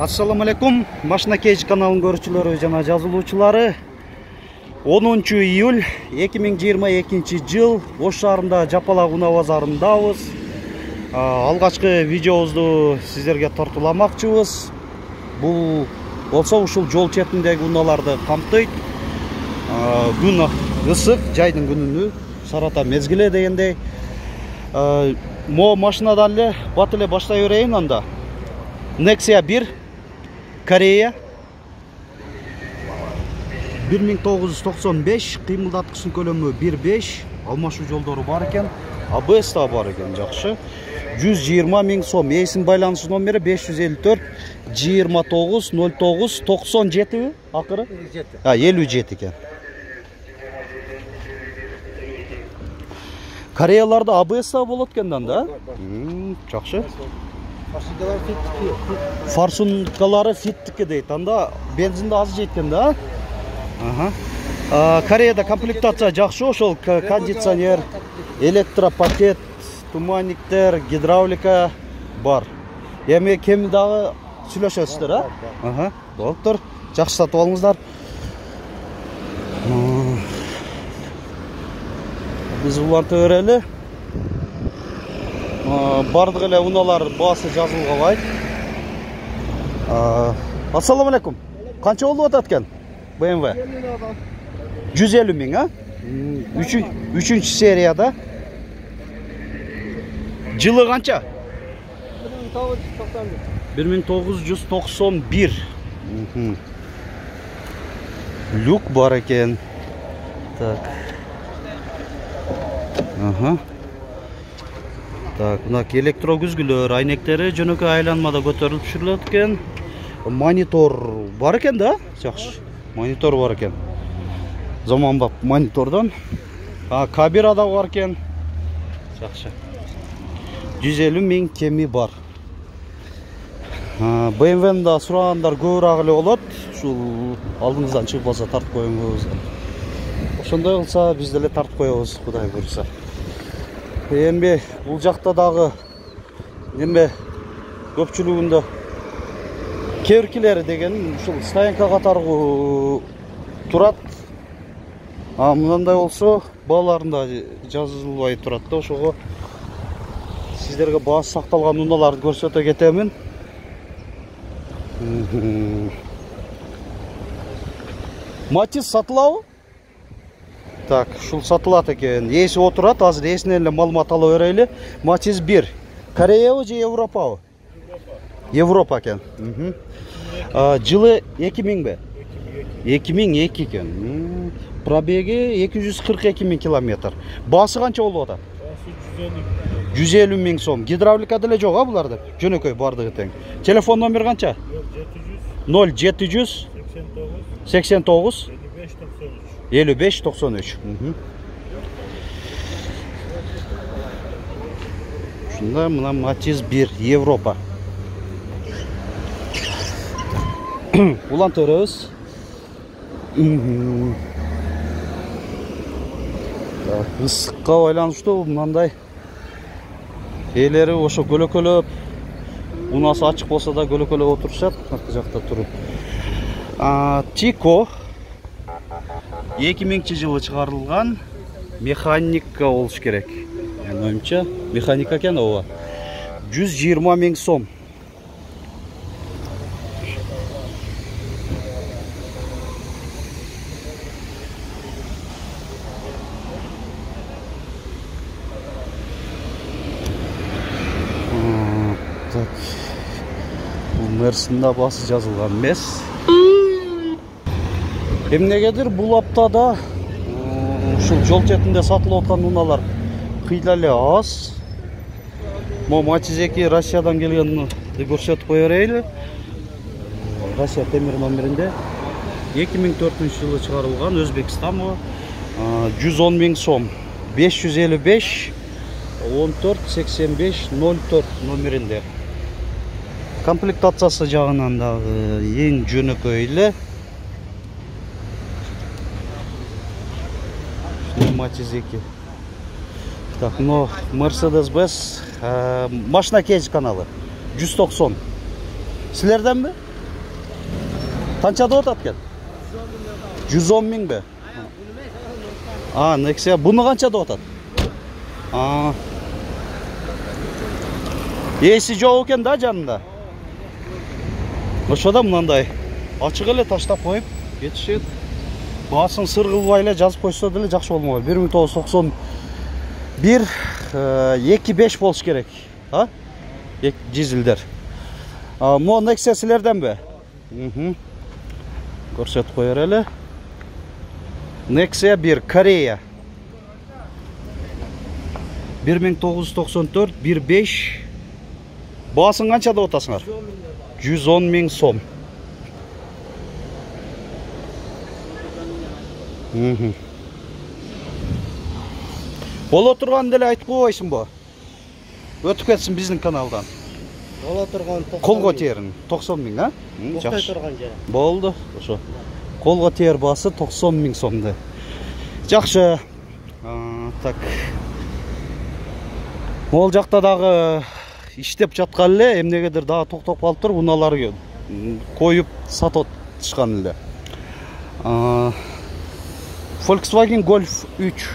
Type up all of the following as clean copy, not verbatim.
Assalamu alaikum. Машина Кейж каналын көрүүчүлөрү жана жазылуучулары. 10 июль 2022 жыл Ош шаарында Жапалак унаа базарындабыз. Алгачкы видеобузду сиздерге тартууламакчыбыз. Бул болсо ушул жол четиндеги унааларды камтыйт. Күн ысык, жайдын күнүнү, сарата мезгиле дегендей. Мо машинадан эле бат эле баштай берейин анда. Nexia 1 Корея 1995, кыймылдаткычтын көлөмү 1.5, алмашуу жолдору бар экен, ABS да бар экен, жакшы. 120 000 сом, эсин байланыш номери 554 29 09 97 акыры? 57 экен. Кореяларда ABS да болот экен да? Жакшы. Форсункалары фиттикке дейт. Анда бензинди аз жеткен да. Кореяда комплектация жакшы, ошол кондиционер, электропакет, туманниктер, гидравлика бар. Эми кеми дагы сүйлөшөсүздөр, а? Болуптур. Жакшы сатып алыңыздар. Биз улантып берели. Бардык эле унаалар баасы жазылгабайт. Ассаламу алейкум. Канча болуп атат экен? BMW 150 000, а? 3-чү серияда. Жылы канча? 1991. Люк бар экен. Так. Так, мына электрокүзгүлөр, айнектери жөнөкөй айланмада көтөрүлүп түшүрүлөт экен. Монитор бар экен да? Жакшы. Монитор бар экен. Заманбап монитордон. Камера да бар экен. Жакшы. 150 000 кеми бар. BMW-ны да сурагандар көбүрөөк эле болот. Ушул алдыңыздан чыгпаса тартып коюңуз. Ошондой кылса биз деле тартып коебуз, Кудай буйрса. Эми бул жакта дагы неме көпчүлүгүндө керкилери деген ушул стоянка катары турат. Мындай болсо бааларында жазылбай турат да, ошого сиздерге баасы сакталган унааларды көрсөтө кетемин. Матис сатылабы? Так, шул сатылат экен. Эси отурат, азыр эсинен эле маалымат ала берели. Матис 1. Кореябы же Европабы? Европа экен. Жылы 2000 бе? 2002 экен. Пробеги 242 000 километр. Баасы канча болуп атат? 150 000 сом. Гидравлика деле жок, а буларда? Жөнөкөй бардыгы тең. Телефон номер канча? 0700 89 55 93. Şunda mına Matiz 1 Европа. Улантырыз. Ысыкка байланыштуу мындай элери ошо көлөкөлөп, унасы ачык болсо да көлөкөлөп отурушат, аркы жакта туруп. Тико 2000 жылы чыгарылган, механика болуш керек. Оюмча механика экен ооба. 120 000 сом. Так. Бул Мерсинде баасы жазылган эмес. Эмнегедир бул аптада ушул жол четинде сатылып аткан унаалар кыйла эле аз. Мо Матиз 2 Россиядан келгенди көрсөтүп кое берели. Россия темир номеринде 2004 жылы чыгарылган, Өзбекстан бу. 110 000 сом. 555 14 85 04 номеринде. Комплектациясы жагынан дагы эң жөнөкөй эле. Матиз 2. Так, но Mercedes-Benz Машина Кейж каналы 190. Силерден ми? Qanchada o'tadi ekan? 110 ming be. Nexia buni qanchada o'tadi? Esi jo'q ekan-da janында. O'shada mынандай açıq ele tashlab qo'yib ketishadi. Baсын sır qilib ayla жазып qo'ysa деле жақсы болмайды. 1991 2.5 болуш керек. Дизелдер. Мо Nexia силерден бе? Көрсөтүп коер эле. Nexia 1 Корея. 1994 1.5. Басын қаншада отасыңар? 110 миң сом. Бола тұрған деле айтып қойсың бо. Өтіп кетсін біздің каналдан. Бола тұрған қолға терін 90 миң, а? Тоқтай тұрған жері. Болды. Ошо. Қолға тер басы 90 миң сомды. Жақсы. Так. Ол жақта дағы иштеп жатқан эле, эмнегедир дагы токтоп калып туруп, уналар коюп сатып чыккан эле. Volkswagen Golf 3.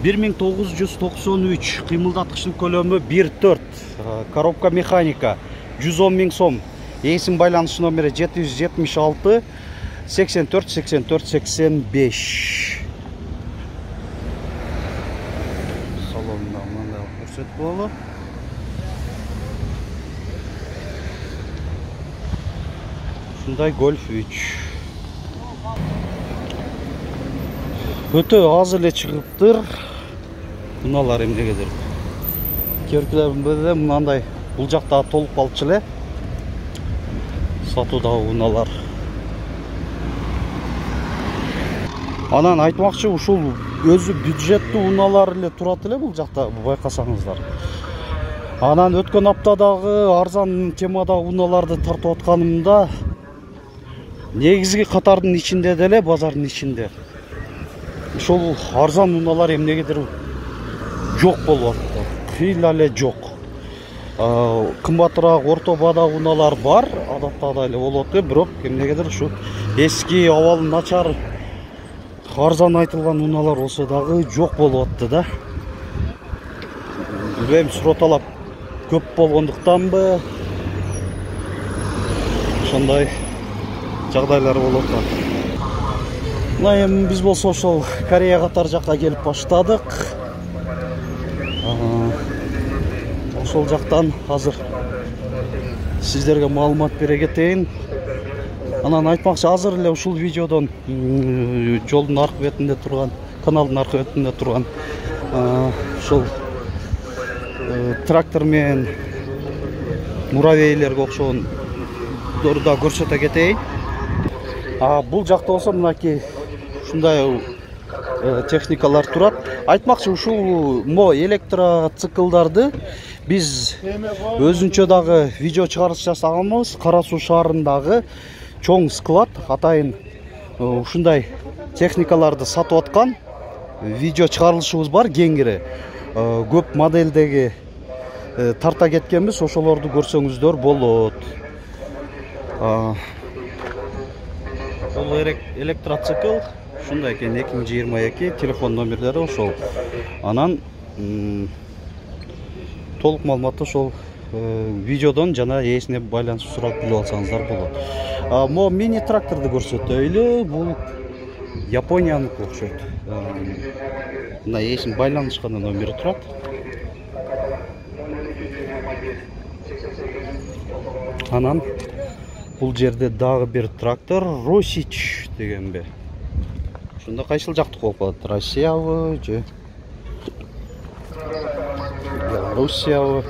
$1993, кыймылдаткычтын көлөмү 1.4, коробка механика, 110 миң сом. Эсин байланыш номери 776 84 84 85. Салонда мындай көрсөтүп болот. Ушундай Golf 3. Өтө аз эле чыгыптыр. Мыналар эмнегедир. Көркүлөрүндө мындай бул жакта толуп калчу эле. Сатуудагы уналар. Анан айтмакчы, ушул өзү бюджеттүү уналар эле турат эле бул жакта, байкасаңыздар. Анан өткөн аптадагы арзан темадагы уналарды тартып атканымда негизги катардын ичинде деле, базардын ичинде ушул арзан уналар эмнегедир жок болуп атты. Кыйла эле жок. Кымбатыраак орто баадагы уналар бар, адаттагыдай эле болот, бирок эмнегедир ушу эски абалы начар арзан айтылган уналар болсо дагы жок болуп атты да. Билбейм, суроо талап көп болгондуктанбы, ошондой жагдайлар болуп атат. Мына эми биз болсо ошол Корея катар жакка келип баштадык. Ошол жактан азыр сиздерге маалымат бере кетейин. Анан айтмакчы, азыр эле ушул видеодон жолдун аркы бетинде турган, каналдын аркы бетинде турган ушул трактор менен муравейлерге окшогон да көрсөтө кетейин. Бул жакта болсо мынакей ушундай техникалар турат. Айтмакчы, ушул электроциклдарды биз өзүнчө дагы видео чыгарыш жасаганбыз. Кара Суу шаарындагы чоң склад атайын ушундай техникаларды сатып аткан видео чыгарылышыбыз бар, кеңири. Көп моделдеги тарта кеткенбиз, ошолорду көрсөңүздөр болот. Бул электроцикл ушундай экен, 2022, телефон номерлери ошол. Анан толук маалыматты ошол видеодон жана ээсине байланышып сурап билип алсаңыздар болот. Мо мини тракторду көрсөтөйлү. Бул Японияныкы окшойт. Мына ээсин байланышканда номери турат. Анан бул жерде дагы бир трактор, Росич дегенби. Ушунда кайсыл жактык болуп калат? Россиябы же Белоруссиябы?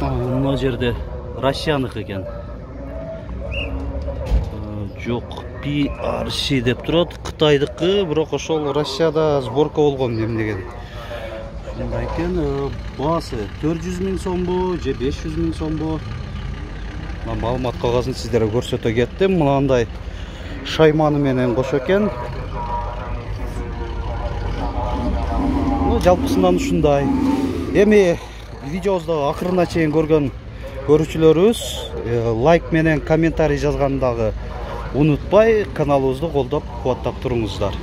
Мына жерде Россияныкы экен. Жок, PRC деп турат, Кытайдыкы, бирок ошол Россияда сборка болгон эмнеген. Ушундай экен. Басы 400 миң сомбу же 500 миң сомбу? Маалымат кагасын сиздерге көрсөтө кеттим. Мынандай шайманы менен кошо экен. Жалпысынан ушундай. Эми видеобузду акырына чейин көргөн көрүүчүлөрүбүз лайк менен комментарий жазгандагы унутпай каналыбызды колдоп кубаттап туруңуздар.